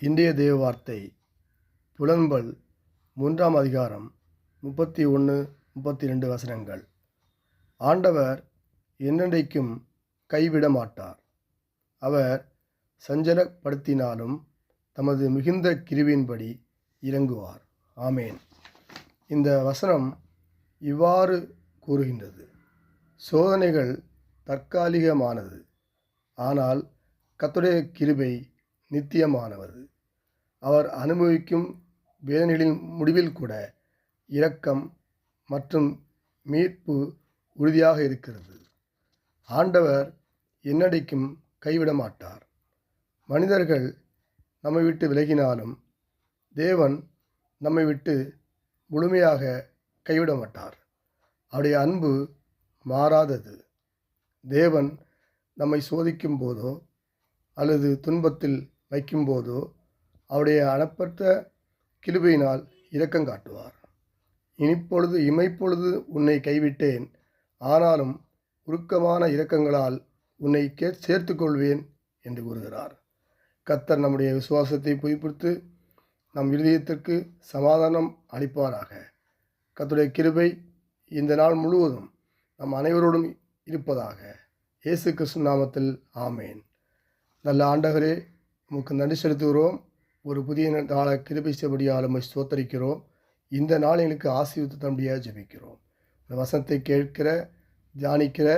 இன்றைய தேவ வார்த்தை புலம்பல் 3ஆம் அதிகாரம் 31-32 வசனங்கள். ஆண்டவர் என்னென்றைக்கும் கைவிட மாட்டார். அவர் சஞ்சலப்படுத்தினாலும் தமது மிகுந்த கிருபையின்படி இறங்குவார். ஆமேன். இந்த வசனம் இவ்வாறு கூறுகின்றது: சோதனைகள் தற்காலிகமானது, ஆனால் கர்த்தருடைய கிருபை நித்தியமானது. அவர் அனுபவிக்கும் வேதனைகளின் முடிவில் கூட இரக்கம் மற்றும் மீட்பு உறுதியாக இருக்கிறது. ஆண்டவர் என்னடிக்கும் கைவிட மாட்டார். மனிதர்கள் நம்மை விட்டு விலகினாலும் தேவன் நம்மை விட்டு முழுமையாக கைவிட மாட்டார். அவருடைய அன்பு மாறாதது. தேவன் நம்மை சோதிக்கும் போதோ அல்லது துன்பத்தில் வைக்கும்போதோ அவருடைய அளப்பற்ற கிருபையினால் இரக்கம் காட்டுவார். இமைப்பொழுது உன்னை கைவிட்டேன், ஆனாலும் உருக்கமான இரக்கங்களால் உன்னை சேர்த்து கொள்வேன் என்று கூறுகிறார். கர்த்தர் நம்முடைய விசுவாசத்தை புதுப்பித்து நம் இருதயத்திற்கு சமாதானம் அளிப்பாராக. கர்த்தருடைய கிருபை இந்த நாள் முழுவதும் நம் அனைவரோடும் இருப்பதாக. இயேசு கிறிஸ்து நாமத்தில் ஆமேன். நல்ல ஆண்டவரே, உமக்கு நன்றி செலுத்துகிறோம். ஒரு புதிய நாளை கிருபை செய்யபடியால் உம்மை ஸ்தோத்தரிக்கிறோம். இந்த நாள் எங்களுக்கு ஆசீர்வதித்து தரும்படியாக ஜெபிக்கிறோம். இந்த வசனத்தை கேட்கிற, தியானிக்கிற,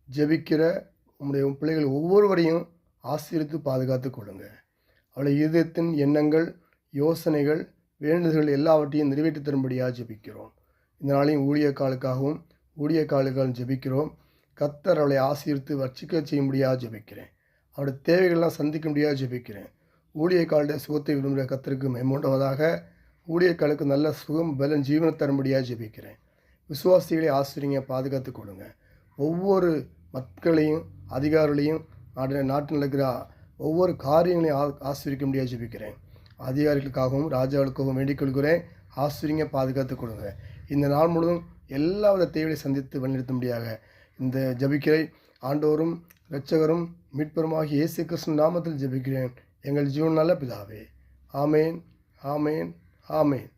ஜெபிக்கிற உம்முடைய பிள்ளைகள் ஒவ்வொருவரையும் ஆசீர்வதித்து பாதுகாத்து கொள்ளுங்க. அவருடைய இதயத்தின் எண்ணங்கள், யோசனைகள், வேண்டுதல்கள் எல்லாவற்றையும் நிறைவேற்றி தரும்படியாக ஜெபிக்கிறோம். இந்த நாளையும் ஊழியக்காலுக்காக ஜெபிக்கிறோம். கர்த்தர் அவளை ஆசீர்வித்து வர்ச்சிக்க செய்யும்படியாக ஜெபிக்கிறேன். அவருடைய தேவைகள்லாம் சந்திக்க முடியாது ஜெபிக்கிறேன். ஊழியக்காலுடைய சுகத்தை விரும்புகிற கர்த்தருக்கு மேம்படுவதாக. ஊழியக்காலுக்கு நல்ல சுகம், பலன், ஜீவனை தரும்படியாக ஜெபிக்கிறேன். விசுவாசிகளை ஆசிரியங்க பாதுகாத்து கொடுங்க. ஒவ்வொரு மக்களையும் அதிகாரிகளையும் நாட்டில் நடக்கிற ஒவ்வொரு காரியங்களையும் ஆசிரிக்க முடியாது ஜெபிக்கிறேன். அதிகாரிகளுக்காகவும் ராஜாவுக்காகவும் வேண்டிக் கொள்கிறேன். ஆசிரியங்க பாதுகாத்து கொடுங்க. இந்த நாள் முழுவதும் எல்லாவித தேவையை சந்தித்து வழிநடத்தும்படியாக இந்த ஜெபிக்கிறை ஆண்டவரும் இரட்சகரும் மீட்பருமாகிய இயேசு கிறிஸ்து நாமத்தில் ஜெபிக்கிறேன், எங்கள் ஜீவன் நல்ல பிதாவே. ஆமேன், ஆமேன், ஆமேன்.